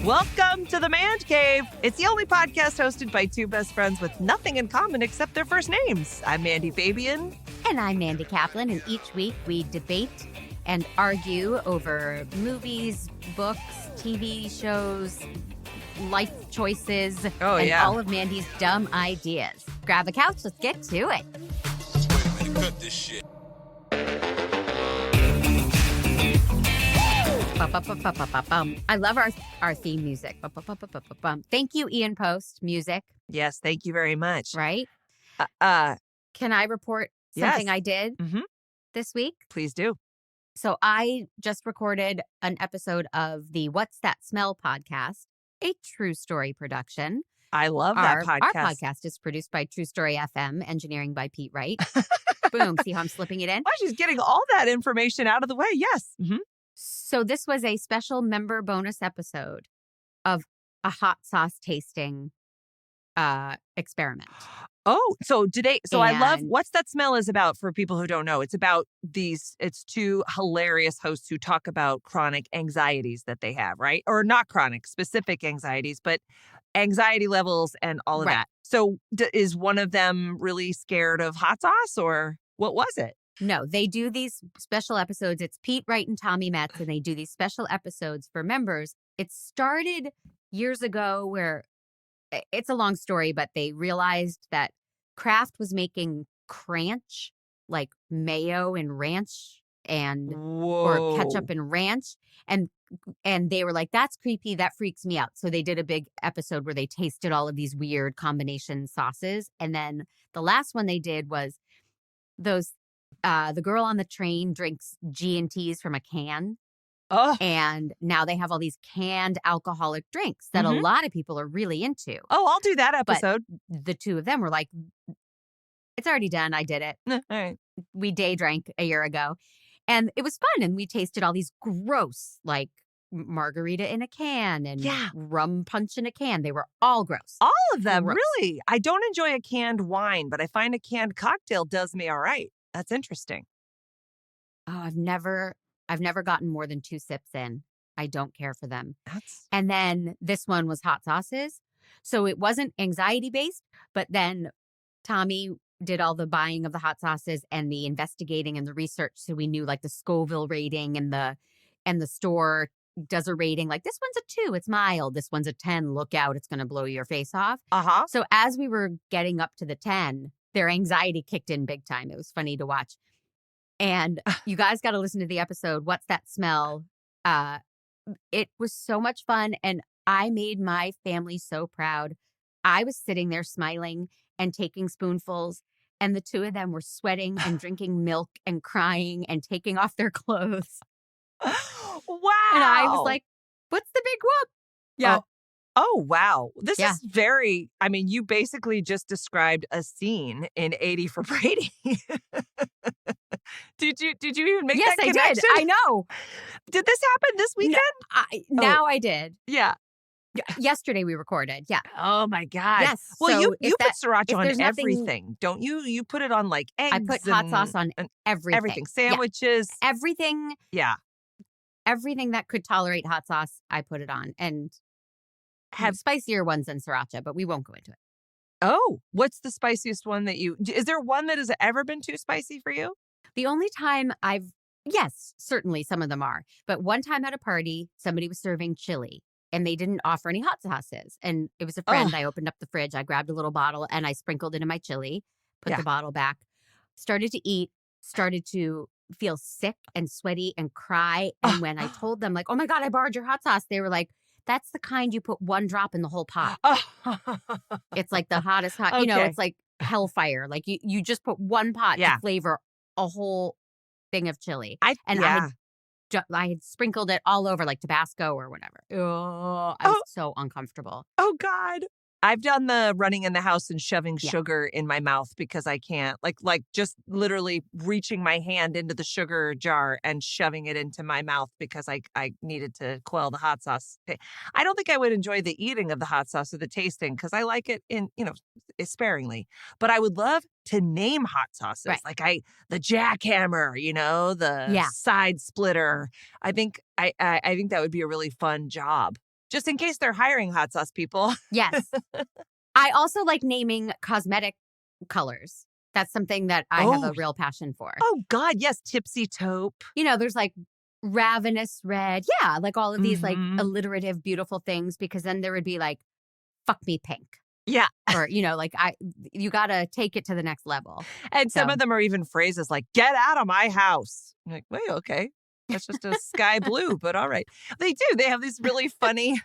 Welcome to the Mandcave. It's the only podcast hosted by two best friends with nothing in common except their first names. I'm Mandy Fabian. And I'm Mandy Kaplan, and each week we debate and argue over movies, books, TV shows, life choices, and all of Mandy's dumb ideas. Grab a couch, let's get to it. Wait a minute, cut this shit. I love our theme music. Thank you, Ian Post Music. Yes, thank you very much. Right? Can I report something I did this week? Please do. So I just recorded an episode of the What's That Smell podcast, a True Story production. I love that podcast. Our podcast is produced by True Story FM, engineering by Pete Wright. Boom. See how I'm slipping it in? Wow, she's getting all that information out of the way. Yes. Mm-hmm. So this was a special member bonus episode of a hot sauce tasting experiment. Oh, so I love What's That Smell is about, for people who don't know. It's about it's two hilarious hosts who talk about chronic anxieties that they have, right? Or not chronic, specific anxieties, but anxiety levels and all of that. So is one of them really scared of hot sauce, or what was it? No, they do these special episodes. It's Pete Wright and Tommy Metz, and they do these special episodes for members. It started years ago where it's a long story, but they realized that Kraft was making cranch, like mayo and ranch or ketchup and ranch. And they were like, that's creepy. That freaks me out. So they did a big episode where they tasted all of these weird combination sauces. And then the last one they did was the girl on the train drinks G&Ts from a can. Oh. And now they have all these canned alcoholic drinks that a lot of people are really into. Oh, I'll do that episode. But the two of them were like, it's already done. I did it. All right. We day drank a year ago. And it was fun. And we tasted all these gross, like margarita in a can and rum punch in a can. They were all gross. All of them, really. I don't enjoy a canned wine, but I find a canned cocktail does me all right. That's interesting. Oh, I've never gotten more than 2 sips in. I don't care for them. And then this one was hot sauces. So it wasn't anxiety based, but then Tommy did all the buying of the hot sauces and the investigating and the research. So we knew like the Scoville rating and the store does a rating. Like, this one's a 2, it's mild. This one's a 10, look out, it's going to blow your face off. So as we were getting up to the 10, their anxiety kicked in big time. It was funny to watch. And you guys got to listen to the episode, What's That Smell? It was so much fun. And I made my family so proud. I was sitting there smiling and taking spoonfuls. And the two of them were sweating and drinking milk and crying and taking off their clothes. Wow. And I was like, what's the big whoop? Yeah. Oh, wow. This is very, I mean, you basically just described a scene in 80 for Brady. Did you even make that connection? Yes, I did. I know. Did this happen this weekend? Now I did. Yeah. Yesterday we recorded. Yeah. Oh my God. Yes. Well, so you put sriracha on everything, don't you? You put it on like eggs. I put hot sauce on everything. Everything. Sandwiches. Yeah. Everything. Yeah. Everything that could tolerate hot sauce, I put it on. And have spicier ones than sriracha, but we won't go into it. Oh, what's the spiciest one is there one that has ever been too spicy for you? The only time yes, certainly some of them are. But one time at a party, somebody was serving chili and they didn't offer any hot sauces. And it was a friend. I opened up the fridge. I grabbed a little bottle and I sprinkled it in my chili, put the bottle back, started to eat, started to feel sick and sweaty and cry. And when I told them like, oh my God, I borrowed your hot sauce, they were like, that's the kind you put 1 drop in the whole pot. It's like the hottest hot, it's like hellfire. Like you just put 1 pot to flavor a whole thing of chili. I had sprinkled it all over like Tabasco or whatever. Oh, I was so uncomfortable. Oh God. I've done the running in the house and shoving sugar in my mouth because I can't, like just literally reaching my hand into the sugar jar and shoving it into my mouth because I needed to quell the hot sauce. I don't think I would enjoy the eating of the hot sauce or the tasting because I like it in, sparingly. But I would love to name hot sauces, like the jackhammer, the side splitter. I think that would be a really fun job. Just in case they're hiring hot sauce people. Yes. I also like naming cosmetic colors. That's something that I have a real passion for. Oh, God, yes. Tipsy taupe. There's like ravenous red. Yeah, like all of these like alliterative, beautiful things, because then there would be like, fuck me pink. Yeah. Or, like you got to take it to the next level. And some of them are even phrases like, get out of my house. I'm like, wait, okay. That's just a sky blue, but all right. They do. They have these really funny.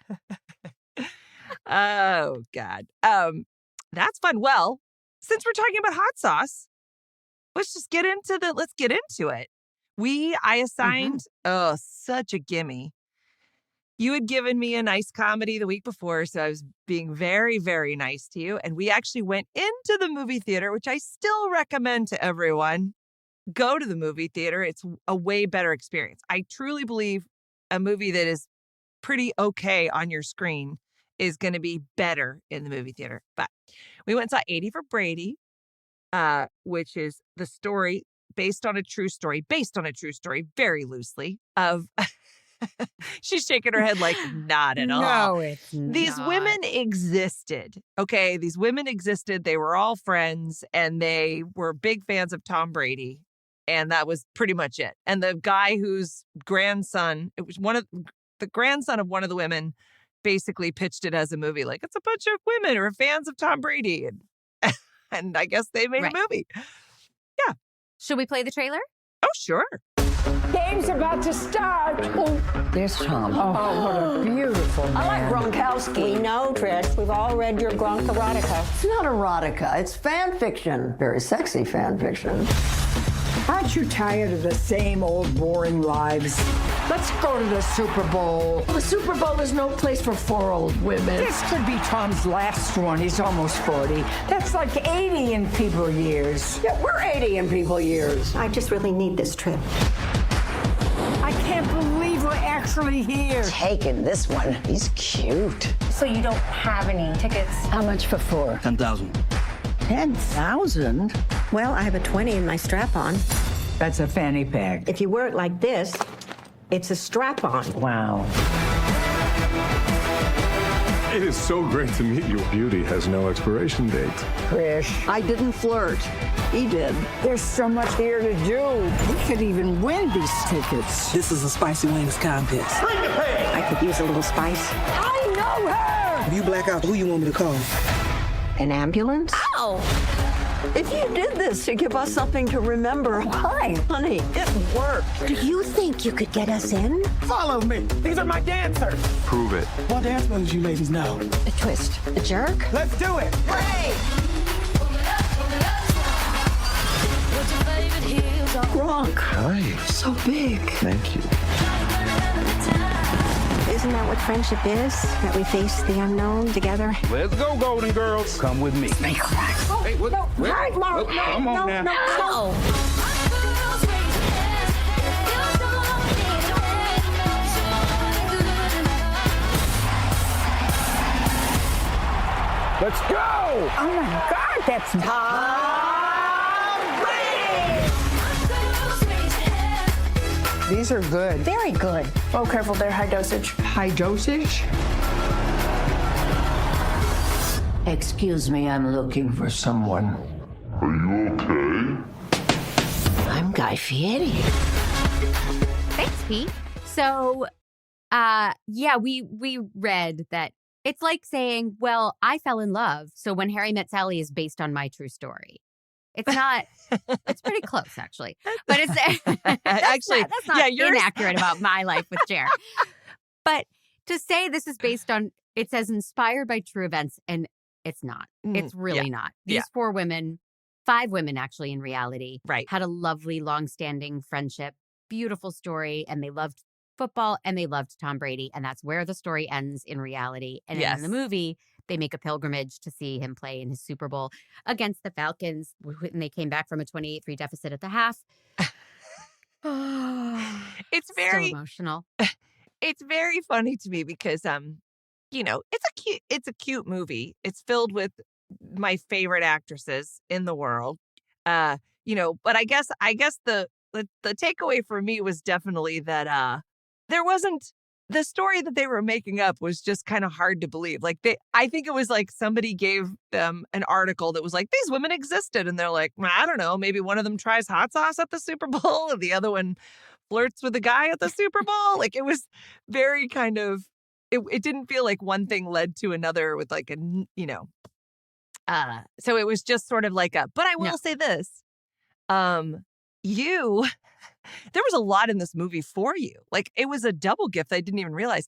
Oh, God. That's fun. Well, since we're talking about hot sauce, let's get into it. I assigned, such a gimme. You had given me a nice comedy the week before, so I was being very, very nice to you. And we actually went into the movie theater, which I still recommend to everyone. Go to the movie theater. It's a way better experience. I truly believe a movie that is pretty okay on your screen is going to be better in the movie theater. But we went and saw 80 for Brady, which is the story based on a true story, very loosely, of... She's shaking her head like, not at all. No, it's These not. women existed. Okay, these women existed. They were all friends, and they were big fans of Tom Brady. And that was pretty much it. And the guy whose grandson, it was the grandson of one of the women, basically pitched it as a movie. Like, it's a bunch of women who are fans of Tom Brady. And I guess they made a movie. Yeah. Should we play the trailer? Oh, sure. Game's about to start. Oh, there's Tom. oh, what a beautiful man. I like Gronkowski. We know, Trish. We've all read your Gronk erotica. It's not erotica. It's fan fiction. Very sexy fan fiction. Aren't you tired of the same old boring lives? Let's go to the Super Bowl. The Super Bowl is no place for 4 old women. This could be Tom's last one. He's almost 40. That's like 80 in people years. Yeah, we're 80 in people years. I just really need this trip. I can't believe we're actually here. Taking this one. He's cute. So you don't have any tickets? How much for 4? 10,000. 10,000? Well, I have a 20 in my strap-on. That's a fanny pack. If you wear it like this, it's a strap-on. Wow. It is so great to meet you. Beauty has no expiration date. Trish, I didn't flirt. He did. there's so much here to do. We could even win these tickets. This is a spicy wings contest. I could use a little spice. I know her! If you black out, who you want me to call? An ambulance? If you did this to give us something to remember, why? Honey, it worked. Do you think you could get us in? Follow me. These are my dancers. Prove it. What dance moves you ladies know? A twist. A jerk? Let's do it. Gronk. Hi. So big. Thank you. Isn't that what friendship is? That we face the unknown together? Let's go, Golden Girls. Come with me. Hey, what? Come on now. Let's go. Oh my God, that's Tom Brady! These are good. Very good. Oh, careful, they're high dosage. High dosage? Excuse me, I'm looking for someone. Are you okay? I'm Guy Fieri. Thanks, Pete. So, yeah, we read that it's like saying, well, I fell in love, so When Harry Met Sally is based on my true story. It's not. It's pretty close, actually. But it's that's not inaccurate about my life with Jer. But to say this is based on, it says inspired by true events, and it's not. It's really not. These 4 women, 5 women actually in reality, had a lovely, long-standing friendship, beautiful story, and they loved football and they loved Tom Brady, and that's where the story ends in reality. And in the movie, they make a pilgrimage to see him play in his Super Bowl against the Falcons, and they came back from a 28-3 deficit at the half. It's very so emotional. It's very funny to me because it's a cute movie. It's filled with my favorite actresses in the world. But I guess the takeaway for me was definitely that there wasn't the story that they were making up was just kind of hard to believe. Like I think it was like somebody gave them an article that was like, these women existed. And they're like, I don't know, maybe one of them tries hot sauce at the Super Bowl and the other one flirts with a guy at the Super Bowl. Like it was very kind of, it didn't feel like one thing led to another with like so it was just sort of like but I will say this, there was a lot in this movie for you. Like it was a double gift. I didn't even realize.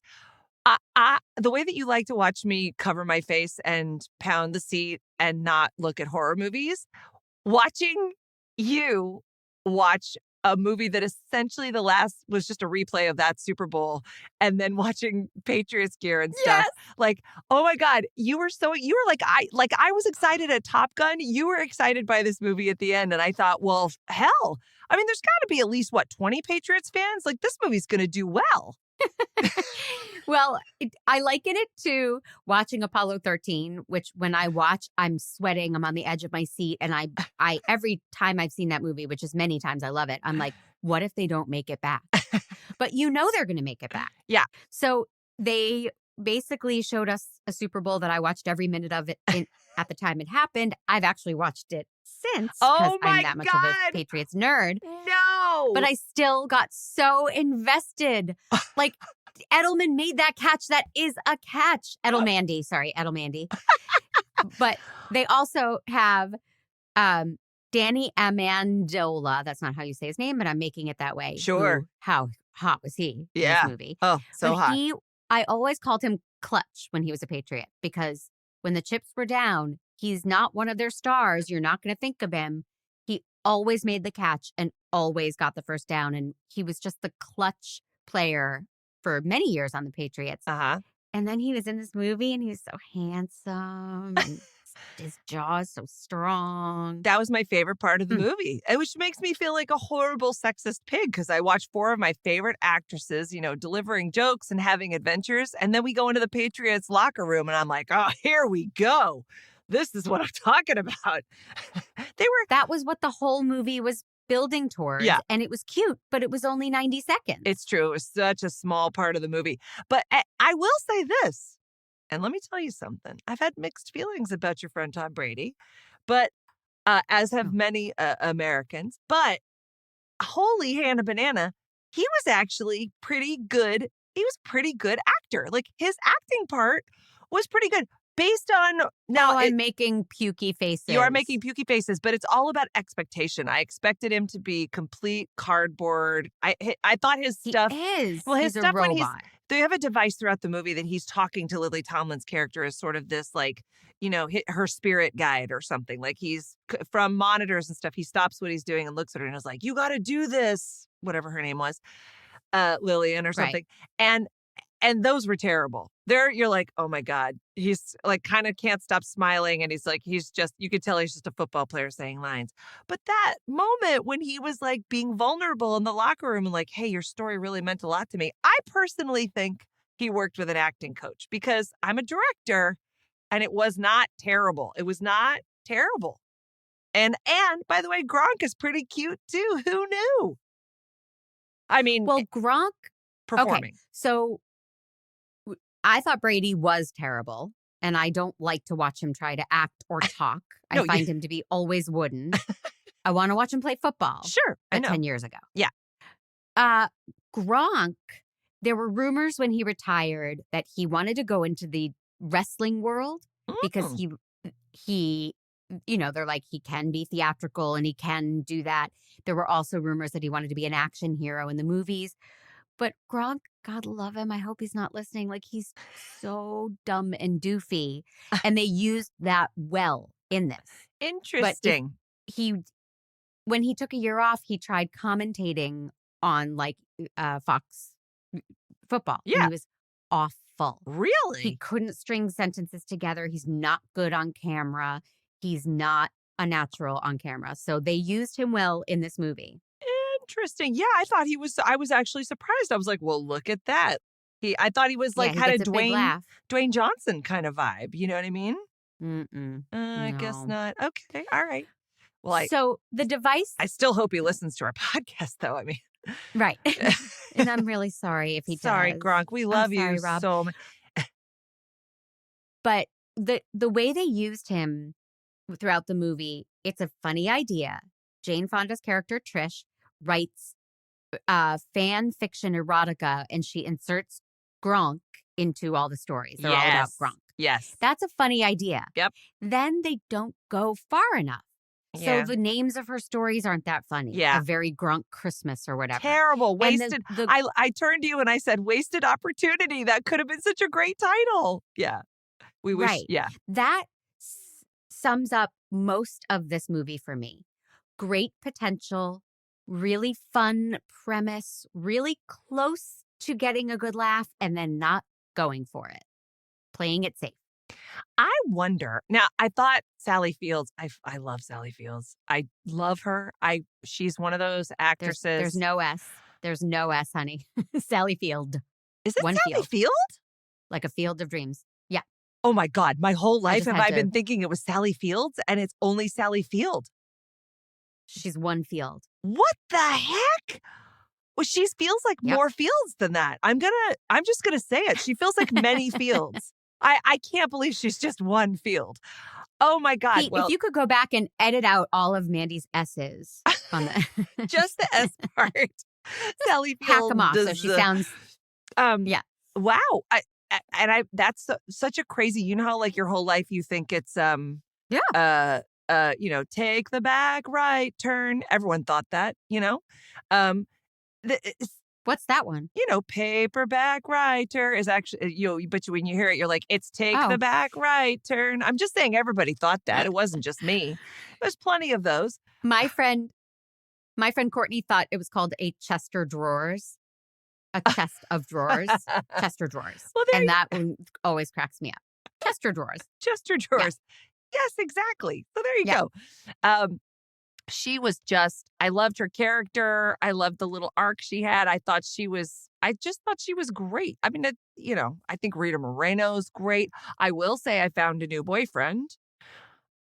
The way that you like to watch me cover my face and pound the seat and not look at horror movies, watching you watch a movie that essentially the last was just a replay of that Super Bowl, and then watching Patriots gear and stuff. Yes. Like, oh my God, you were like I was excited at Top Gun. You were excited by this movie at the end. And I thought, well, hell, I mean, there's got to be at least 20 Patriots fans? Like this movie's going to do well. Well, I liken it to watching Apollo 13, which when I watch, I'm sweating. I'm on the edge of my seat. And I every time I've seen that movie, which is many times, I love it. I'm like, what if they don't make it back? But they're going to make it back. Yeah. So they basically showed us a Super Bowl that I watched every minute of it at the time it happened. I've actually watched it since because I'm that much of a Patriots nerd. No. But I still got so invested. Like Edelman made that catch. That is a catch. Mandy. But they also have Danny Amendola. That's not how you say his name, but I'm making it that way. Sure. How hot was he in this movie? Oh, so hot. I always called him clutch when he was a Patriot because when the chips were down, he's not one of their stars. You're not going to think of him. He always made the catch and always got the first down. And he was just the clutch player for many years on the Patriots. Uh-huh. And then he was in this movie and he was so handsome and his jaw is so strong. That was my favorite part of the movie, which makes me feel like a horrible sexist pig because I watched 4 of my favorite actresses, delivering jokes and having adventures. And then we go into the Patriots locker room and I'm like, oh, here we go. This is what I'm talking about. That was what the whole movie was building towards. Yeah. And it was cute, but it was only 90 seconds. It's true. It was such a small part of the movie. But I will say this, and let me tell you something. I've had mixed feelings about your friend Tom Brady, but as have many Americans. But holy Hannah Banana, he was actually pretty good. He was a pretty good actor. Like his acting part was pretty good. Based on I'm making pukey faces. You are making pukey faces, but it's all about expectation. I expected him to be complete cardboard. I thought his stuff is. Well, his he's stuff a when robot. they have a device throughout the movie that he's talking to Lily Tomlin's character as sort of this like, her spirit guide or something. Like he's from monitors and stuff. He stops what he's doing and looks at her and is like, "You got to do this," whatever her name was, Lillian or something. Right. And those were terrible. You're like, oh my God. He's like kind of can't stop smiling. And you could tell he's just a football player saying lines. But that moment when he was like being vulnerable in the locker room and like, hey, your story really meant a lot to me. I personally think he worked with an acting coach because I'm a director and it was not terrible. It was not terrible. And by the way, Gronk is pretty cute too. Who knew? I mean, Gronk performing. Okay, so I thought Brady was terrible, and I don't like to watch him try to act or talk. I find him to be always wooden. I want to watch him play football. Sure, I know. 10 years ago. Yeah. Gronk, there were rumors when he retired that he wanted to go into the wrestling world because he they're like, he can be theatrical and he can do that. There were also rumors that he wanted to be an action hero in the movies. But Gronk, God love him. I hope he's not listening. Like, he's so dumb and doofy. And they used that well in this. Interesting. But when he took a year off, he tried commentating on like Fox football. Yeah. And he was awful. Really? He couldn't string sentences together. He's not good on camera. He's not a natural on camera. So they used him well in this movie. Interesting. Yeah, I was actually surprised. I was like, well, look at that. I thought he was like, had a Dwayne Johnson kind of vibe. You know what I mean? I guess not. Okay. All right. Well, so the device. I still hope he listens to our podcast though. I mean, right. And I'm really sorry if he does. Sorry, Gronk. We love you Rob. so much. But the way they used him throughout the movie, it's a funny idea. Jane Fonda's character, Trish, writes fan fiction erotica, and she inserts Gronk into all the stories. They're all about Gronk. Yes. That's a funny idea. Yep. Then they don't go far enough. Yeah. So the names of her stories aren't that funny. Yeah. A very Gronk Christmas or whatever. Terrible. Wasted. And I turned to you and I said, wasted opportunity. That could have been such a great title. Yeah. We wish. Right. Yeah. That sums up most of this movie for me. Great potential, really fun premise, really close to getting a good laugh, and then not going for it. Playing it safe. I wonder. Now, I thought Sally Fields, I love Sally Fields. I love her. She's one of those actresses. There's no S. There's no S, honey. Sally Field. Is it One Sally Field? Like a field of dreams. Yeah. Oh my God. My whole life have I been to- thinking it was Sally Fields, and it's only Sally Field. She's one field. What the heck? Well, she feels like more fields than that. I'm just gonna say it. She feels like many fields. I can't believe she's just one field. Oh my God. Pete, if you could go back and edit out all of Mandy's S's on the just the S part. Sally Field. Hack them off so she sounds yeah. Wow. That's such a crazy, you know how like your whole life you think it's take the back right turn. Everyone thought that, What's that one? Paperback right turn is actually, but when you hear it, you're like, it's take the back right turn. I'm just saying everybody thought that. It wasn't just me. There's plenty of those. My friend Courtney thought it was called a Chester drawers. A chest of drawers. Chester drawers. Well, and that one always cracks me up. Chester drawers. Chester drawers. Yeah. Yes, exactly. So there you go. She was I loved her character. I loved the little arc she had. I just thought she was great. I mean, I think Rita Moreno's great. I will say I found a new boyfriend.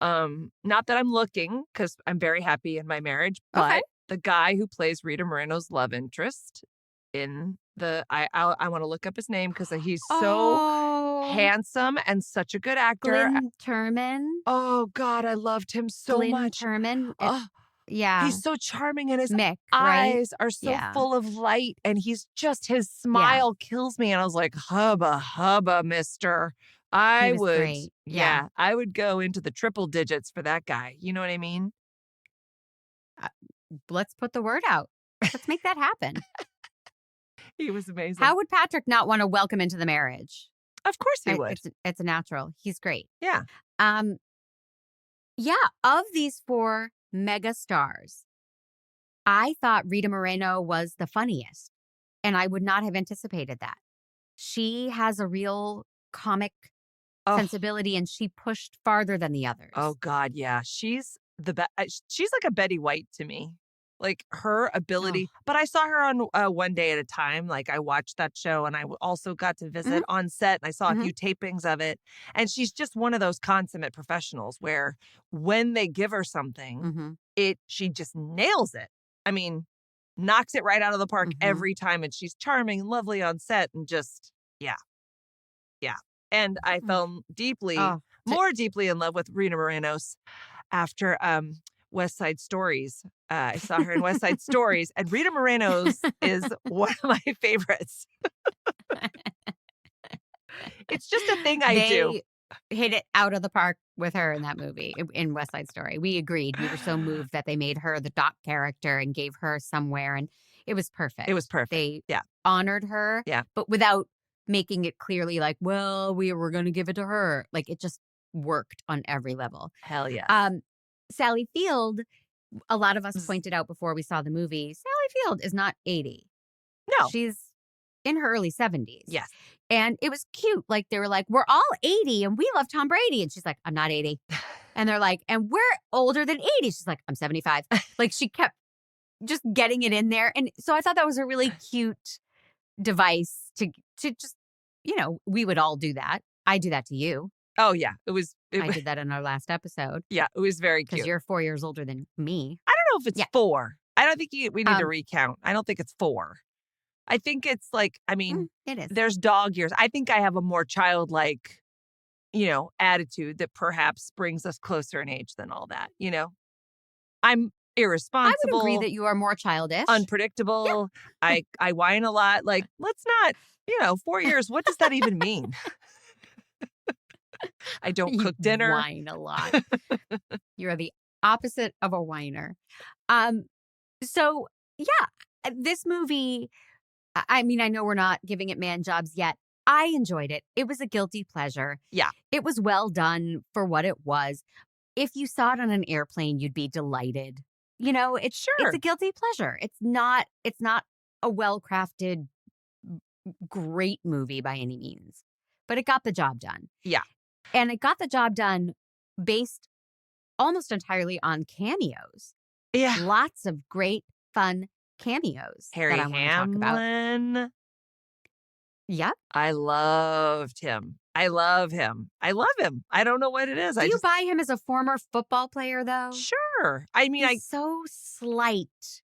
Not that I'm looking because I'm very happy in my marriage, but the guy who plays Rita Moreno's love interest in I want to look up his name because he's so handsome and such a good actor. Glenn Turman. Oh God, I loved him so much. Glenn Turman. Oh, yeah. He's so charming and his Mick, eyes are so full of light and his smile kills me. And I was like, hubba, mister. I would, great. Yeah. I would go into the triple digits for that guy. You know what I mean? Let's put the word out. Let's make that happen. He was amazing. How would Patrick not want to welcome into the marriage? Of course he would. It's a natural. He's great. Yeah. Of these 4 mega stars, I thought Rita Moreno was the funniest, and I would not have anticipated that. She has a real comic sensibility, and she pushed farther than the others. Oh God, yeah. She's the best. She's like a Betty White to me. Like her ability, but I saw her on One Day at a Time. Like I watched that show and I also got to visit on set and I saw a few tapings of it. And she's just one of those consummate professionals where when they give her something, she just nails it. I mean, knocks it right out of the park every time. And she's charming and lovely on set and just, yeah. And I fell more deeply in love with Rita Moreno's after West Side Stories. I saw her in West Side Stories, and Rita Moreno's is one of my favorites. It's just a thing I do. Hit it out of the park with her in that movie, in West Side Story. We agreed. We were so moved that they made her the doc character and gave her somewhere, and it was perfect. It was perfect. They honored her, but without making it clearly like, well, we were going to give it to her. Like, it just worked on every level. Hell yeah. Sally Field, a lot of us pointed out before we saw the movie, Sally Field is not 80. No. She's in her early 70s. Yes. And it was cute. Like, they were like, we're all 80 and we love Tom Brady. And she's like, I'm not 80. And they're like, and we're older than 80. She's like, I'm 75. Like, she kept just getting it in there. And so I thought that was a really cute device to just, we would all do that. I do that to you. Oh, yeah. I did that in our last episode. Yeah, it was very cute. Because you're 4 years older than me. I don't know if it's 4. I don't think we need to recount. I don't think it's 4. I think it's like, I mean, it is. There's dog years. I think I have a more childlike, attitude that perhaps brings us closer in age than all that, I'm irresponsible. I would agree that you are more childish. Unpredictable. Yeah. I whine a lot. Like, let's not, 4 years. What does that even mean? I don't cook dinner. Whine a lot. You're the opposite of a whiner. So yeah, this movie, I mean, I know we're not giving it man jobs yet. I enjoyed it. It was a guilty pleasure. Yeah. It was well done for what it was. If you saw it on an airplane, you'd be delighted. It's a guilty pleasure. It's not a well-crafted, great movie by any means, but it got the job done. Yeah. And it got the job done based almost entirely on cameos. Yeah. Lots of great, fun cameos Harry that I want to talk about. Hamlin. Yep. I loved him. I love him. I love him. I don't know what it is. Do you buy him as a former football player, though? Sure. I mean, He's so slight.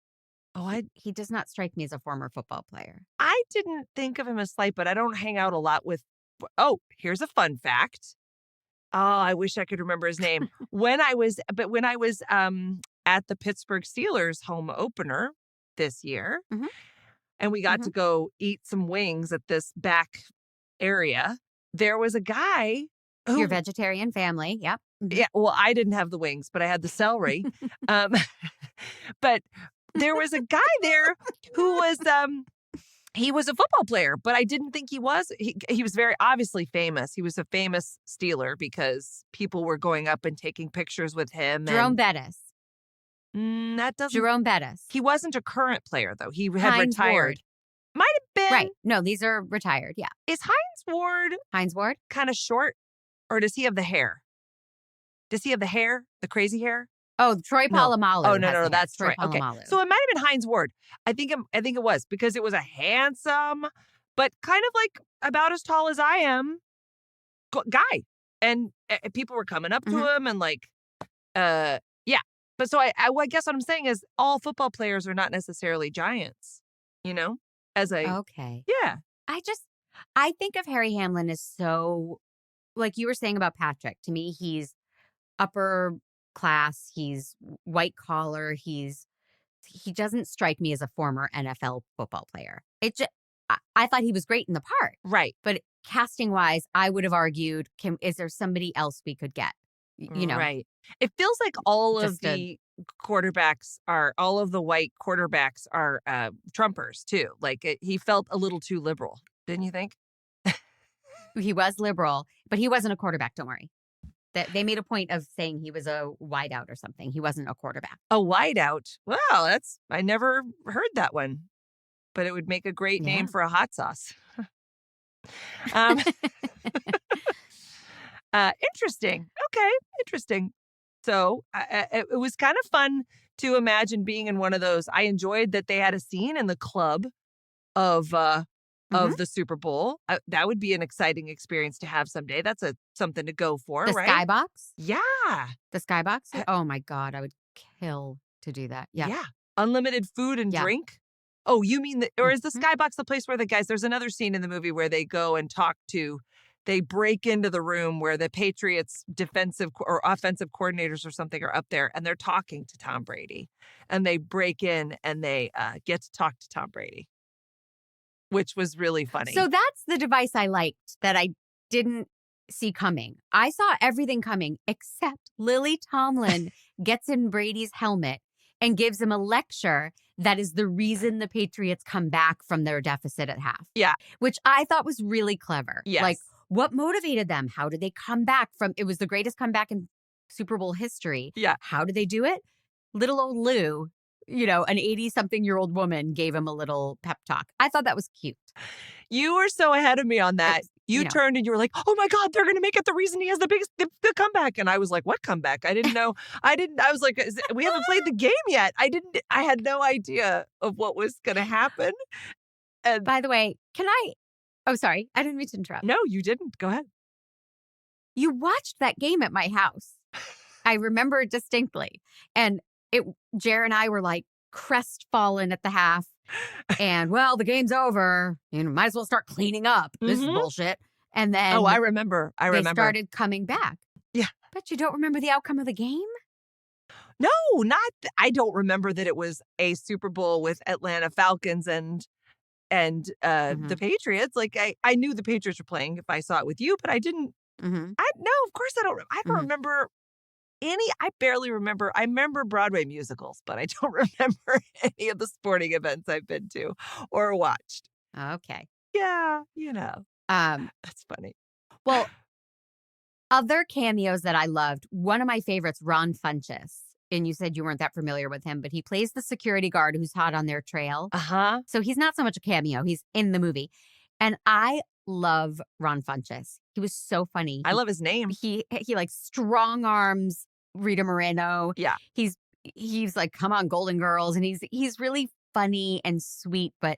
Oh, he does not strike me as a former football player. I didn't think of him as slight, but I don't hang out a lot with. Oh, here's a fun fact. Oh, I wish I could remember his name. When I was at the Pittsburgh Steelers home opener this year, and we got to go eat some wings at this back there was a guy who... Your vegetarian family, yep. Yeah, well, I didn't have the wings, but I had the celery. But there was a guy there who was... he was a football player, but I didn't think he was. He was very obviously famous. He was a famous Steeler because people were going up and taking pictures with him. Jerome Bettis. That doesn't... Jerome Bettis. He wasn't a current player, though. He had Hines retired. Ward. Might have been. Right. No, these are retired, yeah. Is Hines Ward kind of short? Or does he have the hair? Does he have the hair? The crazy hair? Oh, Troy Polamalu. Oh, no, that's Troy right. Okay. Polamalu. So it might have been Hines Ward. I think it was because it was a handsome, but kind of like about as tall as I am guy. And people were coming up to him and like, yeah. But so I guess what I'm saying is all football players are not necessarily giants, Okay. Yeah. I think of Harry Hamlin as so, like you were saying about Patrick. To me, he's upper class. He's white collar. He doesn't strike me as a former NFL football player. I thought he was great in the part. Right. But casting wise, I would have argued, is there somebody else we could get? Right. It feels like all of the white quarterbacks are Trumpers too. Like he felt a little too liberal, didn't you think? He was liberal, but he wasn't a quarterback. Don't worry. They made a point of saying he was a wideout or something. He wasn't a quarterback. A wideout? Wow, I never heard that one. But it would make a great name for a hot sauce. Interesting. Okay, interesting. So it was kind of fun to imagine being in one of those. I enjoyed that they had a scene in the club of the Super Bowl. That would be an exciting experience to have someday. That's something to go for, the right? Skybox? Yeah. The Skybox? Oh my God, I would kill to do that. Yeah. Yeah. Unlimited food and drink. Oh, you mean or is the Skybox the place where the guys, there's another scene in the movie where they go and they break into the room where the Patriots defensive or offensive coordinators or something are up there and they're talking to Tom Brady and they break in and they get to talk to Tom Brady, which was really funny. So that's the device I liked that I didn't see coming. I saw everything coming except Lily Tomlin gets in Brady's helmet and gives him a lecture that is the reason the Patriots come back from their deficit at half. Yeah. Which I thought was really clever. Yes. Like, what motivated them? How did they come back from, it was the greatest comeback in Super Bowl history. Yeah. How did they do it? Little old Lou, an 80-something-year-old woman gave him a little pep talk. I thought that was cute. You were so ahead of me on that. You turned and you were like, oh my God, they're going to make it the reason he has the biggest the comeback. And I was like, what comeback? I didn't know. I was like, we haven't played the game yet. I had no idea of what was going to happen. And by the way, oh, sorry. I didn't mean to interrupt. No, you didn't. Go ahead. You watched that game at my house. I remember it distinctly. And Jer and I were like crestfallen at the half. And, well, the game's over. You know, might as well start cleaning up. This is bullshit. And then I remember. They started coming back. Yeah. But you don't remember the outcome of the game? No, I don't remember that it was a Super Bowl with Atlanta Falcons and the Patriots. Like I knew the Patriots were playing if I saw it with you, but I didn't. No, of course I don't. I don't remember any. I barely remember. I remember Broadway musicals, but I don't remember any of the sporting events I've been to or watched. Okay. Yeah, you know. That's funny. Well, other cameos that I loved. One of my favorites, Ron Funches. And you said you weren't that familiar with him, but he plays the security guard who's hot on their trail. So he's not so much a cameo. He's in the movie. And I love Ron Funches. He was so funny. I love his name. He like strong arms Rita Moreno. Yeah. He's like, come on, Golden Girls. And he's really funny and sweet, but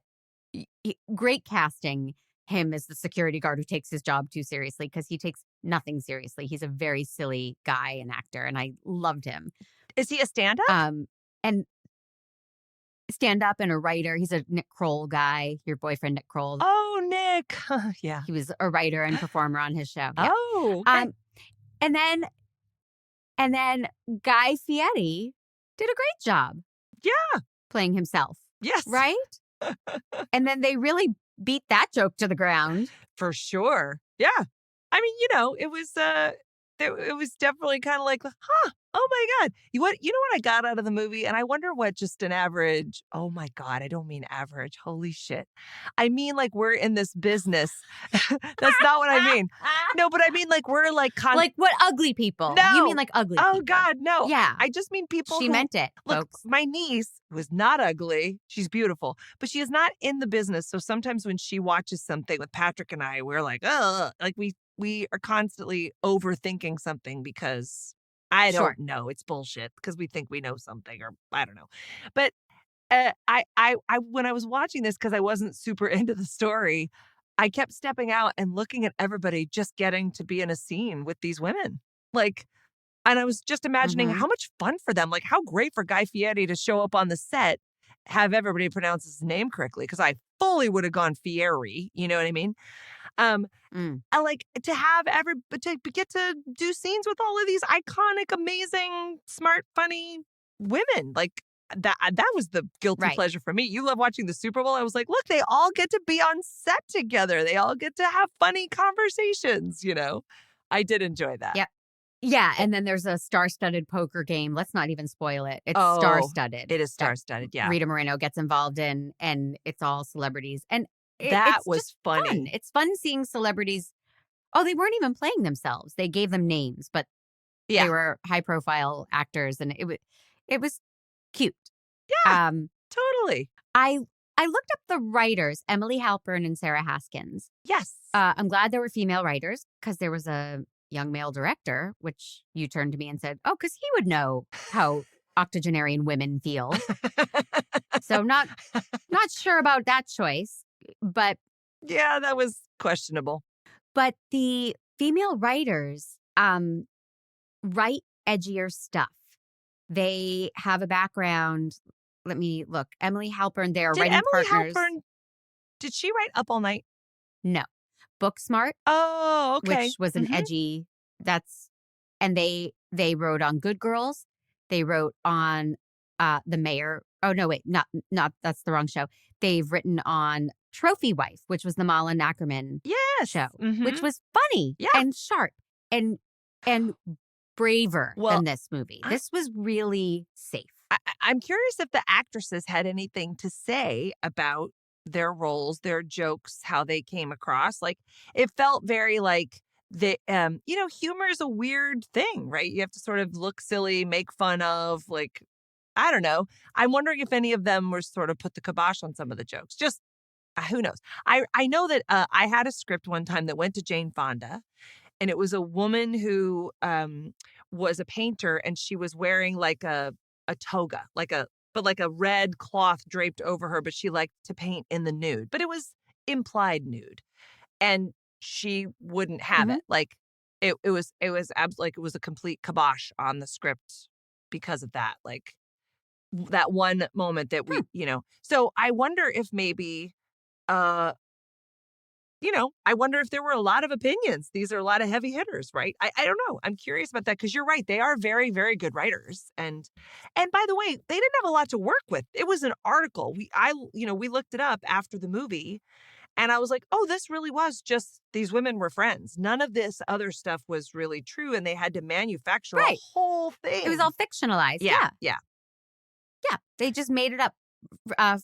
great casting him as the security guard who takes his job too seriously because he takes nothing seriously. He's a very silly guy and actor, and I loved him. Is he a stand-up? And stand-up and a writer. He's a Nick Kroll guy, your boyfriend, Nick Kroll. Oh, Nick. Yeah. He was a writer and performer on his show. Yeah. Oh, okay. And then Guy Fieri did a great job. Yeah. Playing himself. Yes. Right? And then they really beat that joke to the ground. For sure. Yeah. I mean, you know, it was definitely kind of like, oh my God. You know what I got out of the movie? And I wonder what just an average, oh my God, I don't mean average. Holy shit. I mean, like, we're in this business. That's not what I mean. No, but I mean, like, we're like... like what ugly people? No. You mean like ugly people? Oh God, no. Yeah. I just mean people She meant it, look, folks. my niece was not ugly. She's beautiful, but she is not in the business. So sometimes when she watches something with Patrick and I, we're like, oh, like we are constantly overthinking something because I don't know. It's bullshit because we think we know something, or I don't know. But I when I was watching this, because I wasn't super into the story, I kept stepping out and looking at everybody just getting to be in a scene with these women. Like, and I was just imagining how much fun for them. Like, how great for Guy Fieri to show up on the set, have everybody pronounce his name correctly, because I fully would have gone Fieri. You know what I mean? I like to have to get to do scenes with all of these iconic, amazing, smart, funny women. Like that was the guilty pleasure for me. You love watching the Super Bowl. I was like, look, they all get to be on set together. They all get to have funny conversations, you know. I did enjoy that. Yep. Yeah, and then there's a star-studded poker game. Let's not even spoil it. It's star-studded. It is star-studded, yeah. Rita Moreno gets involved in, and it's all celebrities. And that it's was just funny. Fun. It's fun seeing celebrities. Oh, they weren't even playing themselves. They gave them names, but they were high-profile actors, and it was cute. Yeah, totally. I looked up the writers, Emily Halpern and Sarah Haskins. Yes. I'm glad there were female writers because there was a young male director, which you turned to me and said, oh, because he would know how octogenarian women feel. So not sure about that choice, but... Yeah, that was questionable. But the female writers write edgier stuff. They have a background. Let me look. Emily Halpern, they're writing partners. Did she write Up All Night? No. Booksmart. Oh, okay. Which was an edgy, and they wrote on Good Girls. They wrote on The Mayor. Oh, no, wait, not, that's the wrong show. They've written on Trophy Wife, which was the Malin Ackerman show, which was funny and sharp and braver than this movie. This was really safe. I'm curious if the actresses had anything to say about their roles, their jokes, how they came across. Like, it felt very like humor is a weird thing, right? You have to sort of look silly, make fun of, like, I don't know. I'm wondering if any of them were sort of put the kibosh on some of the jokes. Just who knows? I know that I had a script one time that went to Jane Fonda, and it was a woman who was a painter, and she was wearing like a toga, like a red cloth draped over her, but she liked to paint in the nude, but it was implied nude, and she wouldn't have it. Like it was like it was a complete kibosh on the script because of that. Like that one moment that we, so I wonder if maybe, I wonder if there were a lot of opinions. These are a lot of heavy hitters, right? I don't know. I'm curious about that because you're right. They are very, very good writers. And by the way, they didn't have a lot to work with. It was an article. We looked it up after the movie and I was like, oh, this really was just these women were friends. None of this other stuff was really true. And they had to manufacture a whole thing. It was all fictionalized. Yeah. Yeah. They just made it up.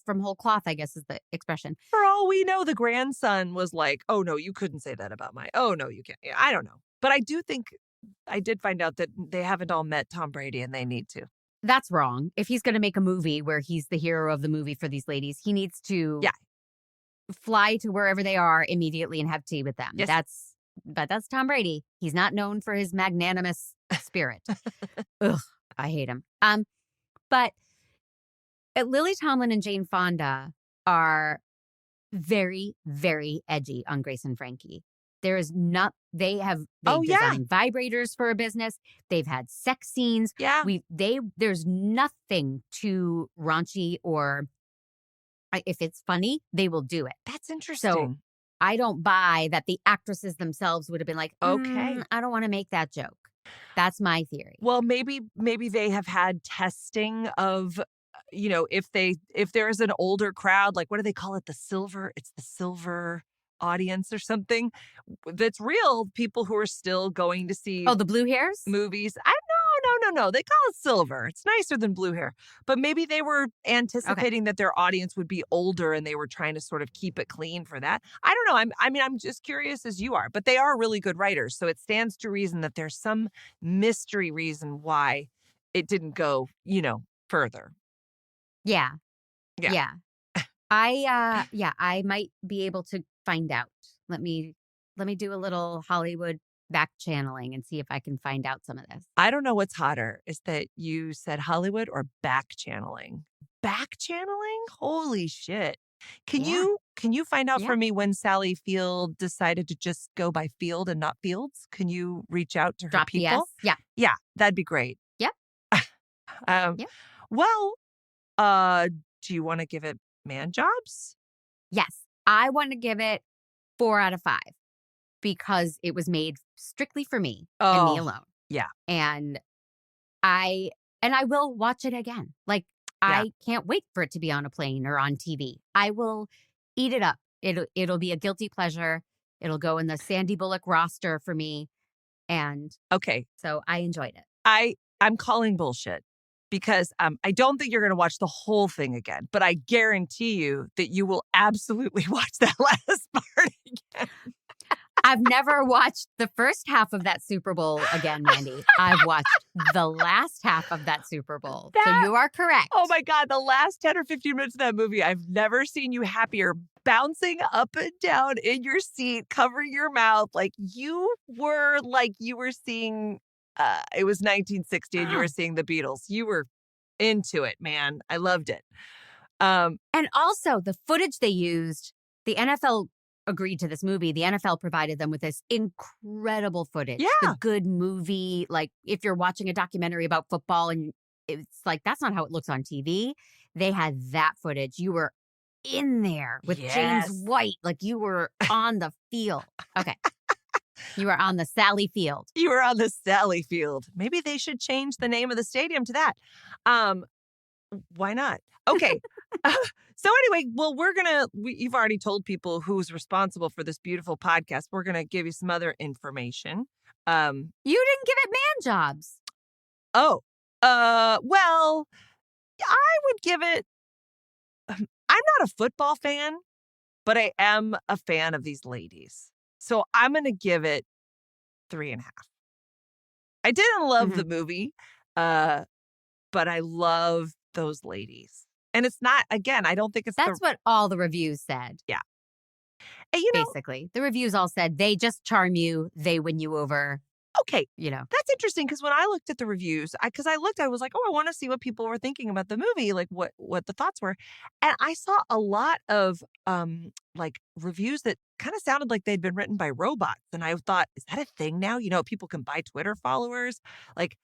From whole cloth, I guess is the expression. For all we know, the grandson was like, oh, no, you couldn't say that about oh, no, you can't. I don't know. But I do think I did find out that they haven't all met Tom Brady and they need to. That's wrong. If he's going to make a movie where he's the hero of the movie for these ladies, he needs to fly to wherever they are immediately and have tea with them. Yes. That's Tom Brady. He's not known for his magnanimous spirit. Ugh, I hate him. But Lily Tomlin and Jane Fonda are very, very edgy on Grace and Frankie. They've designed vibrators for a business. They've had sex scenes. Yeah. There's nothing too raunchy or if it's funny, they will do it. That's interesting. So I don't buy that the actresses themselves would have been like, okay, I don't want to make that joke. That's my theory. Well, maybe they have had testing of, if there is an older crowd, like what do they call it? It's the silver audience or something that's real. People who are still going to see. Oh, the blue hairs movies. No. They call it silver. It's nicer than blue hair. But maybe they were anticipating that their audience would be older and they were trying to sort of keep it clean for that. I don't know. I'm just curious as you are, but they are really good writers. So it stands to reason that there's some mystery reason why it didn't go, further. Yeah. I might be able to find out. Let me do a little Hollywood back channeling and see if I can find out some of this. I don't know what's hotter is that you said Hollywood or back channeling. Back channeling? Holy shit. Can you find out for me when Sally Field decided to just go by Field and not Fields? Can you reach out to her people? Yes. Yeah, that'd be great. Yep. Well, do you want to give it man jobs? Yes. I want to give it 4 out of 5 because it was made strictly for me and me alone. Yeah. And I will watch it again. Like I can't wait for it to be on a plane or on TV. I will eat it up. It'll be a guilty pleasure. It'll go in the Sandy Bullock roster for me. And so I enjoyed it. I'm calling bullshit. Because I don't think you're going to watch the whole thing again, but I guarantee you that you will absolutely watch that last part again. I've never watched the first half of that Super Bowl again, Mandy. I've watched the last half of that Super Bowl. So you are correct. Oh my God, the last 10 or 15 minutes of that movie, I've never seen you happier, bouncing up and down in your seat, covering your mouth like you were seeing... it was 1960 and you were seeing the Beatles. You were into it, man. I loved it. And also the footage they used, the NFL agreed to this movie. The NFL provided them with this incredible footage. Yeah. The good movie. Like if you're watching a documentary about football and it's like, that's not how it looks on TV. They had that footage. You were in there with James White. Like you were on the field. Okay. You were on the Sally Field. You were on the Sally Field. Maybe they should change the name of the stadium to that. Why not? Okay. So anyway, well, you've already told people who's responsible for this beautiful podcast. We're going to give you some other information. You didn't give it man jobs. Oh, well, I would give it, I'm not a football fan, but I am a fan of these ladies. So I'm going to give it 3.5. I didn't love the movie, but I love those ladies. And it's not, again, I don't think it's That's what all the reviews said. Yeah. And, basically, the reviews all said they just charm you. They win you over. Okay. That's interesting because when I looked at the reviews, I was like, oh, I want to see what people were thinking about the movie, like what the thoughts were. And I saw a lot of reviews that kind of sounded like they'd been written by robots. And I thought, is that a thing now? People can buy Twitter followers. Like,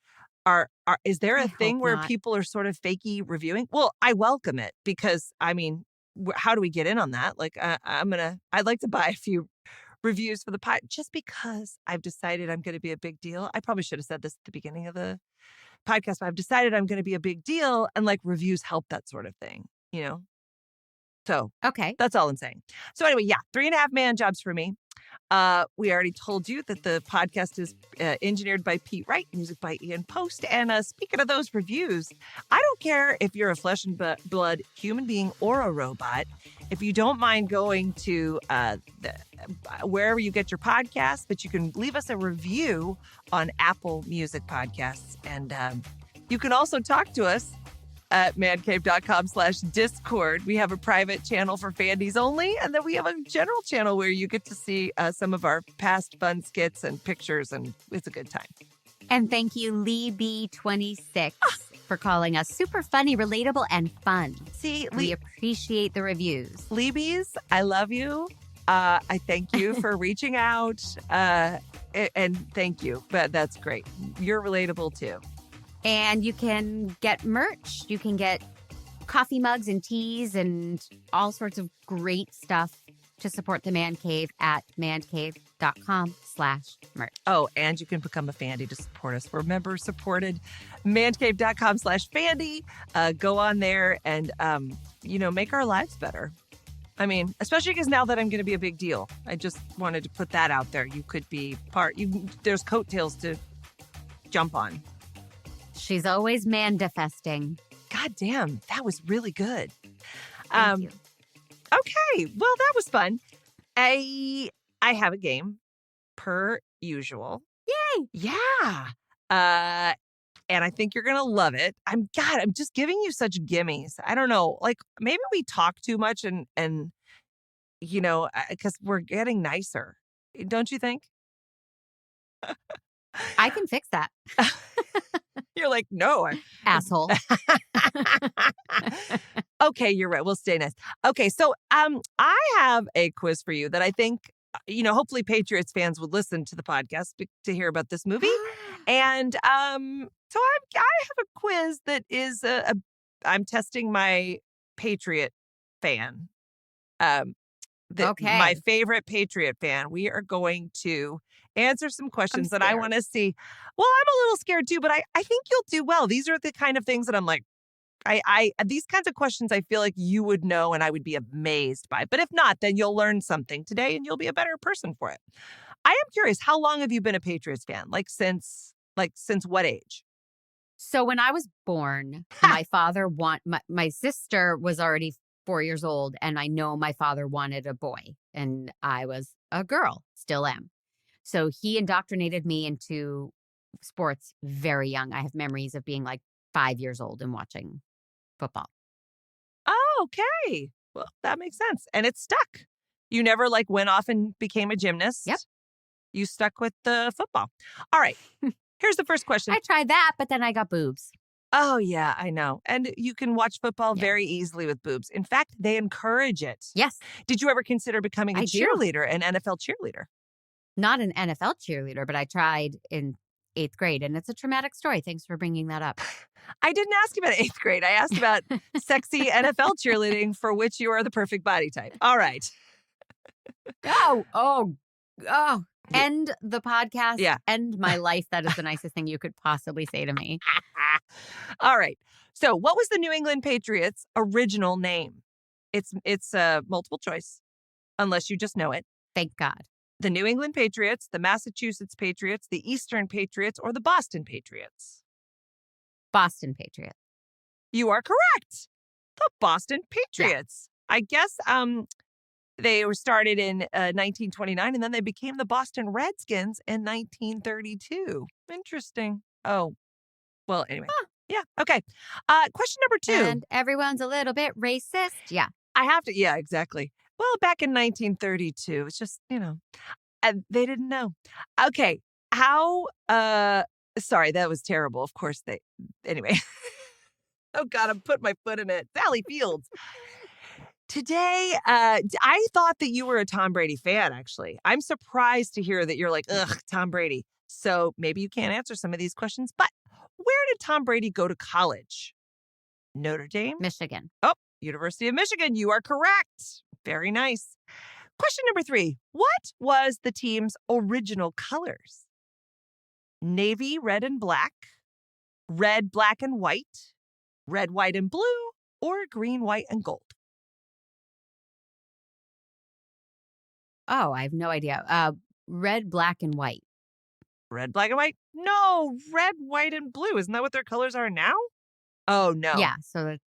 Is there a I thing hope where not. people are sort of fakey reviewing? Well, I welcome it because, I mean, how do we get in on that? Like, I'd like to buy a few reviews for the pod just because I've decided I'm going to be a big deal. I probably should have said this at the beginning of the podcast, but I've decided I'm going to be a big deal, and like reviews help that sort of thing, you know? So Okay. that's all I'm saying. So anyway, yeah, 3.5 man jobs for me. We already told you that the podcast is engineered by Pete Wright, music by Ian Post. And speaking of those reviews, I don't care if you're a flesh and blood human being or a robot. If you don't mind going to wherever you get your podcasts, but you can leave us a review on Apple Music Podcasts. And you can also talk to us at mancave.com/Discord. We have a private channel for Fandys only, and then we have a general channel where you get to see some of our past fun skits and pictures, and it's a good time. And thank you, Lee B26, for calling us super funny, relatable, and fun. See, we appreciate the reviews. Leebies, I love you. I thank you for reaching out, and thank you. But that's great. You're relatable too. And you can get merch. You can get coffee mugs and teas and all sorts of great stuff to support the Man Cave at mancave.com/merch. Oh, and you can become a Fandy to support us. We're member supported. Mancave.com/Fandy. Go on there and, make our lives better. I mean, especially because now that I'm going to be a big deal, I just wanted to put that out there. You could be there's coattails to jump on. She's always manifesting. God damn, that was really good. Thank you. Okay, well, that was fun. I have a game, per usual. Yay! Yeah. And I think you're going to love it. I'm just giving you such gimmies. I don't know. Like, maybe we talk too much and because we're getting nicer. Don't you think? I can fix that. You're like, no. Asshole. Okay, you're right. We'll stay nice. Okay, so I have a quiz for you that I think, hopefully Patriots fans would listen to the podcast to hear about this movie. And so I have a quiz that is I'm testing my Patriot fan. My favorite Patriot fan. We are going to answer some questions that I want to see. Well, I'm a little scared too, but I think you'll do well. These are the kind of things that I'm like, these kinds of questions I feel like you would know and I would be amazed by. But if not, then you'll learn something today and you'll be a better person for it. I am curious, how long have you been a Patriots fan? Since what age? So when I was born, my father my sister was already 4 years old, and I know my father wanted a boy, and I was a girl, still am. So he indoctrinated me into sports very young. I have memories of being like 5 years old and watching football. Oh, okay. Well, that makes sense. And it stuck. You never went off and became a gymnast. Yep. You stuck with the football. All right. Here's the first question. I tried that, but then I got boobs. Oh, yeah, I know. And you can watch football very easily with boobs. In fact, they encourage it. Yes. Did you ever consider becoming a cheerleader, an NFL cheerleader? Not an NFL cheerleader, but I tried in 8th grade, and it's a traumatic story. Thanks for bringing that up. I didn't ask about 8th grade. I asked about sexy NFL cheerleading for which you are the perfect body type. All right. Oh. End the podcast. Yeah. End my life. That is the nicest thing you could possibly say to me. All right. So what was the New England Patriots' original name? It's multiple choice, unless you just know it. Thank God. The New England Patriots, the Massachusetts Patriots, the Eastern Patriots, or the Boston Patriots? Boston Patriots. You are correct. The Boston Patriots. Yeah. I guess they were started in 1929, and then they became the Boston Redskins in 1932. Interesting. Oh, well, anyway. Huh. Yeah. Okay. Question number 2. And everyone's a little bit racist. Yeah. I have to. Yeah, exactly. Well, back in 1932, it's just, they didn't know. Okay. How, sorry, that was terrible. Of course anyway. Oh God, I'm putting my foot in it. Sally Fields. Today, I thought that you were a Tom Brady fan, actually. I'm surprised to hear that you're like, ugh, Tom Brady. So maybe you can't answer some of these questions, but Where did Tom Brady go to college? Notre Dame? Michigan. Oh, University of Michigan. You are correct. Very nice. Question number 3. What was the team's original colors? Navy, red, and black, red, black, and white, red, white, and blue, or green, white, and gold? Oh, I have no idea. Red, black, and white. Red, black, and white? No, red, white, and blue. Isn't that what their colors are now? Oh, no. Yeah, so the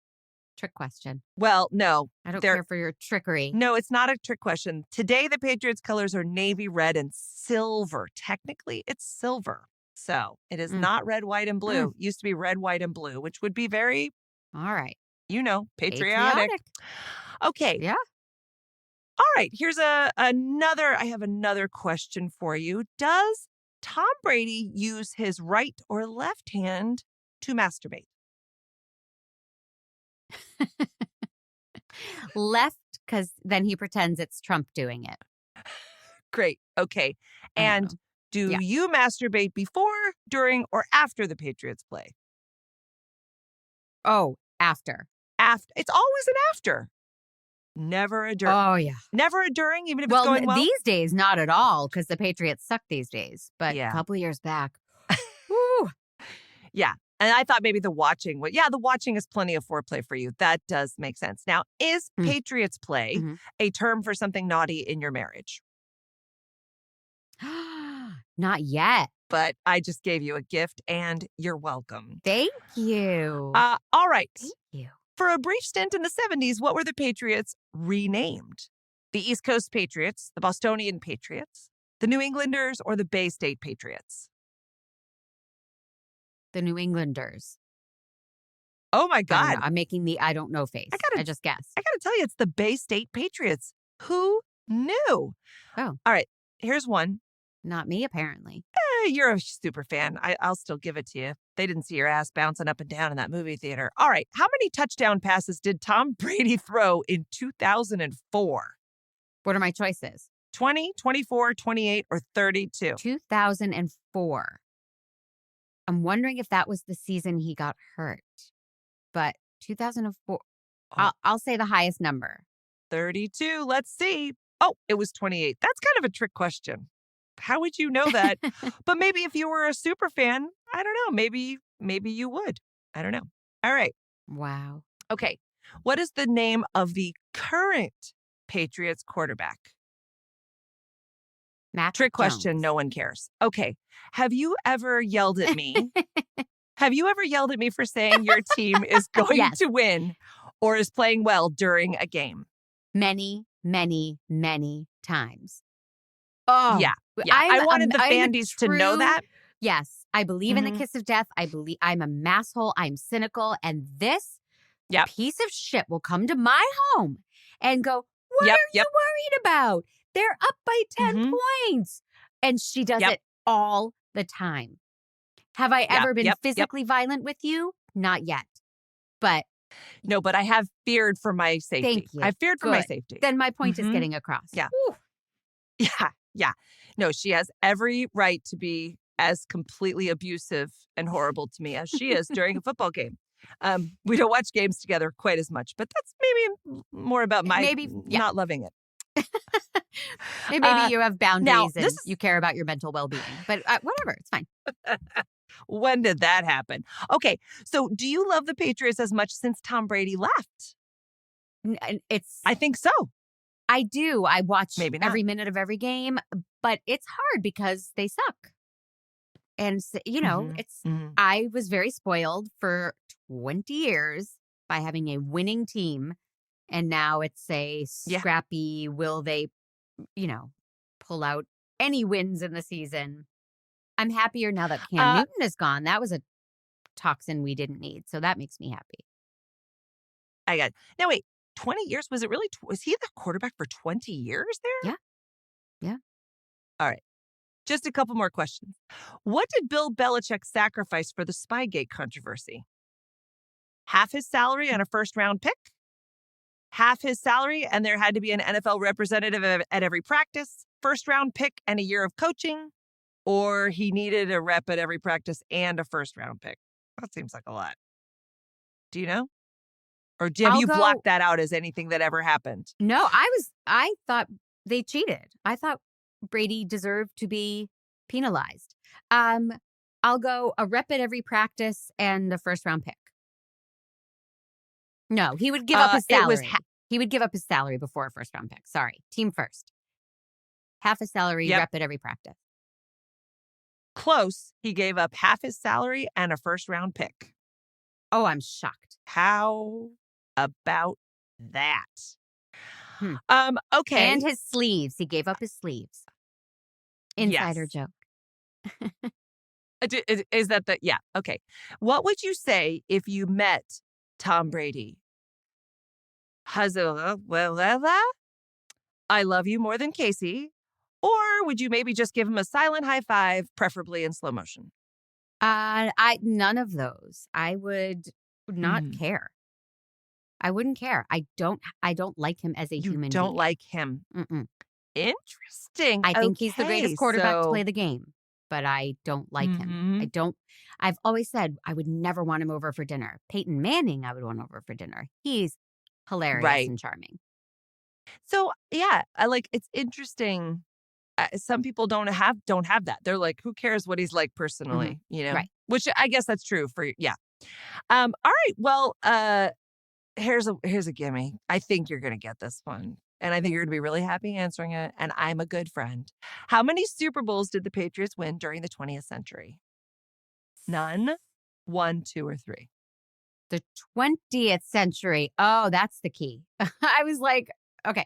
trick question. Well, no. I don't care for your trickery. No, it's not a trick question. Today, the Patriots' colors are navy, red, and silver. Technically, it's silver. So it is not red, white, and blue. Used to be red, white, and blue, which would be very, all right, patriotic. Okay. Yeah. All right. Here's I have another question for you. Does Tom Brady use his right or left hand to masturbate? Left, because then he pretends it's Trump doing it. Great. Okay. And do you masturbate before, during, or after the Patriots play? Oh, after. After. It's always an after. Never a during. Oh, yeah. Never a during, even if it's going well? These days, not at all, because the Patriots suck these days. But a couple of years back. Woo. Yeah. And I thought maybe the watching is plenty of foreplay for you. That does make sense. Now, is Patriots play a term for something naughty in your marriage? Not yet. But I just gave you a gift and you're welcome. Thank you. All right. Thank you. For a brief stint in the 70s, what were the Patriots renamed? The East Coast Patriots, the Bostonian Patriots, the New Englanders, or the Bay State Patriots? The New Englanders. Oh, my God. I'm making the I don't know face. I just guessed. I got to tell you, it's the Bay State Patriots. Who knew? Oh. All right. Here's one. Not me, apparently. You're a super fan. I'll still give it to you. They didn't see your ass bouncing up and down in that movie theater. All right. How many touchdown passes did Tom Brady throw in 2004? What are my choices? 20, 24, 28, or 32? 2004. I'm wondering if that was the season he got hurt. But 2004, I'll say the highest number. 32. Let's see. Oh, it was 28. That's kind of a trick question. How would you know that? But maybe if you were a super fan, I don't know. Maybe you would. I don't know. All right. Wow. Okay. What is the name of the current Patriots quarterback? Mac Trick Jones. question. No one cares. Okay. Have you ever yelled at me? Have you ever yelled at me for saying your team is going to win or is playing well during a game? Many, many, many times. Oh, yeah. I wanted the Fandys to know that. Yes. I believe in the kiss of death. I believe I'm a masshole. I'm cynical. And this piece of shit will come to my home and go, what are you worried about? They're up by 10 points. And she does it all the time. Have I ever been physically violent with you? Not yet. But no, but I have feared for my safety. Thank you. I've feared for my safety. Then my point is getting across. Yeah. Woo. Yeah. No, she has every right to be as completely abusive and horrible to me as she is during a football game. We don't watch games together quite as much, but that's maybe more about my not loving it. Maybe you have boundaries and you care about your mental well-being, but whatever, it's fine. When did that happen? Okay, so do you love the Patriots as much since Tom Brady left? I think so. I do. I watch every minute of every game, but it's hard because they suck. And, I was very spoiled for 20 years by having a winning team. And now it's a scrappy, will they, pull out any wins in the season? I'm happier now that Cam Newton is gone. That was a toxin we didn't need. So that makes me happy. I got it. Now, wait. 20 years? Was it really? Was he the quarterback for 20 years there? Yeah. All right. Just a couple more questions. What did Bill Belichick sacrifice for the Spygate controversy? Half his salary and a first-round pick? Half his salary and there had to be an NFL representative at every practice? First-round pick and a year of coaching? Or he needed a rep at every practice and a first-round pick? That seems like a lot. Do you know? Or have you blocked that out as anything that ever happened? No, I thought they cheated. I thought Brady deserved to be penalized. I'll go a rep at every practice and a first-round pick. No, he would give up his salary. He would give up his salary before a first-round pick. Sorry. Team first. Half a salary, rep at every practice. Close. He gave up half his salary and a first-round pick. Oh, I'm shocked. How about that? Okay. And his sleeves. He gave up his sleeves. Insider joke. Is that the... Yeah, okay. What would you say if you met Tom Brady? I love you more than Casey. Or would you maybe just give him a silent high five, preferably in slow motion? None of those. I would not care. I wouldn't care. I don't like him as a human being. You don't like him. Mm-mm. Interesting. I think he's the greatest quarterback to play the game, but I don't like him. I've always said I would never want him over for dinner. Peyton Manning, I would want over for dinner. He's hilarious and charming. So, yeah, it's interesting. Some people don't have that. They're like, who cares what he's like personally, you know? Right. Which I guess that's true for, all right. Well, here's a gimme. I think you're going to get this one. And I think you're going to be really happy answering it. And I'm a good friend. How many Super Bowls did the Patriots win during the 20th century? None, 1, 2, or 3. The 20th century. Oh, that's the key. I was like, okay.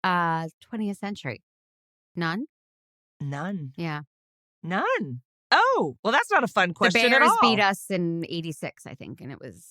20th century. None? None. Yeah. None. Oh, well, that's not a fun question at all. The Bears beat us in 86, I think. And it was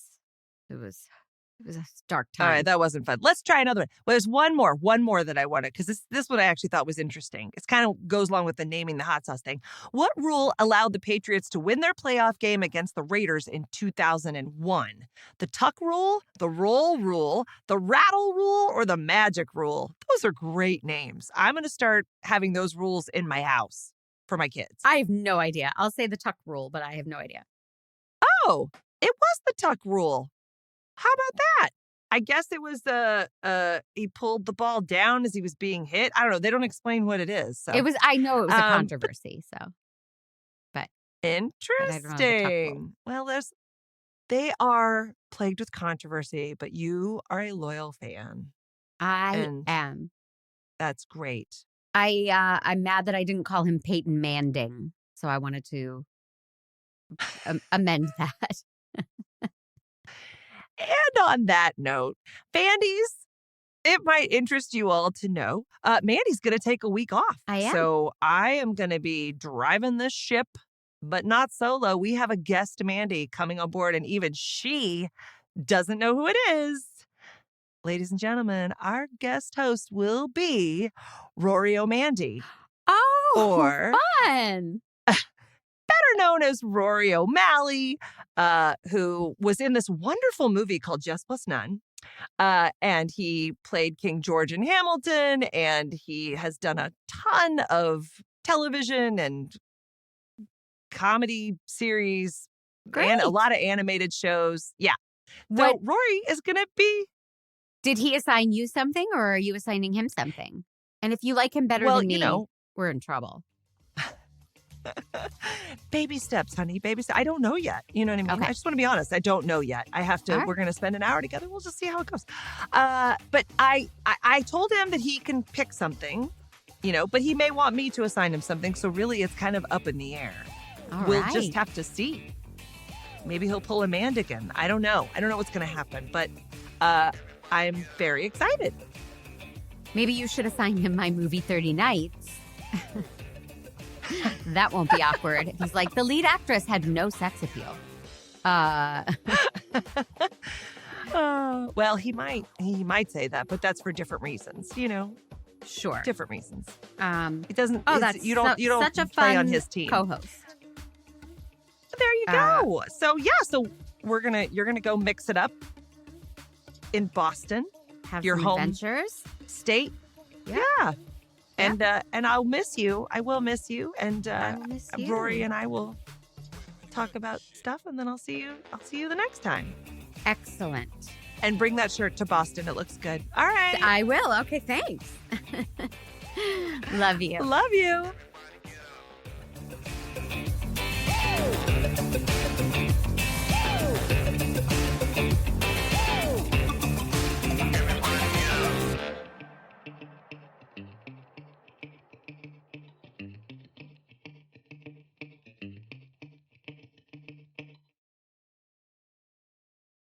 a dark time. All right, that wasn't fun. Let's try another one. Well, there's one more that I wanted, because this one I actually thought was interesting. It kind of goes along with the naming the hot sauce thing. What rule allowed the Patriots to win their playoff game against the Raiders in 2001? The tuck rule, the roll rule, the rattle rule, or the magic rule? Those are great names. I'm going to start having those rules in my house for my kids. I have no idea. I'll say the tuck rule, but I have no idea. Oh, it was the tuck rule. How about that? I guess it was he pulled the ball down as he was being hit. I don't know. They don't explain what it is. So. I know it was a controversy. But interesting. Well, they are plagued with controversy, but you are a loyal fan. I am. That's great. I'm mad that I didn't call him Peyton Manning, so I wanted to amend that. And on that note, Fandy's, it might interest you all to know, Mandy's going to take a week off. I am. So I am going to be driving this ship, but not solo. We have a guest Mandy coming on board, and even she doesn't know who it is. Ladies and gentlemen, our guest host will be Rory Mandy. Oh, or fun. Better known as Rory O'Malley, who was in this wonderful movie called Just Plus None. And he played King George in Hamilton, and he has done a ton of television and comedy series and a lot of animated shows. Yeah. So Rory is going to be... Did he assign you something, or are you assigning him something? And if you like him better than me, we're in trouble. Baby steps, honey. Baby steps. I don't know yet. You know what I mean? Okay. I just want to be honest. I don't know yet. I have to. Right. We're going to spend an hour together. We'll just see how it goes. But I told him that he can pick something, but he may want me to assign him something. So really, it's kind of up in the air. We'll just have to see. Maybe he'll pull a Mandigan. I don't know. I don't know what's going to happen. But I'm very excited. Maybe you should assign him my movie 30 Nights. That won't be awkward. He's like, the lead actress had no sex appeal. Well, he might say that, but that's for different reasons, Sure. Different reasons. It doesn't. Oh, that's you don't such a play fun on his team. Co-host. There you go. So you're gonna go mix it up in Boston. Have your some home adventures. State. Yeah. And I'll miss you. I will miss you. And I will miss you. Rory and I will talk about stuff, and then I'll see you the next time. Excellent. And bring that shirt to Boston. It looks good. All right. I will. Okay, thanks. Love you. Love you.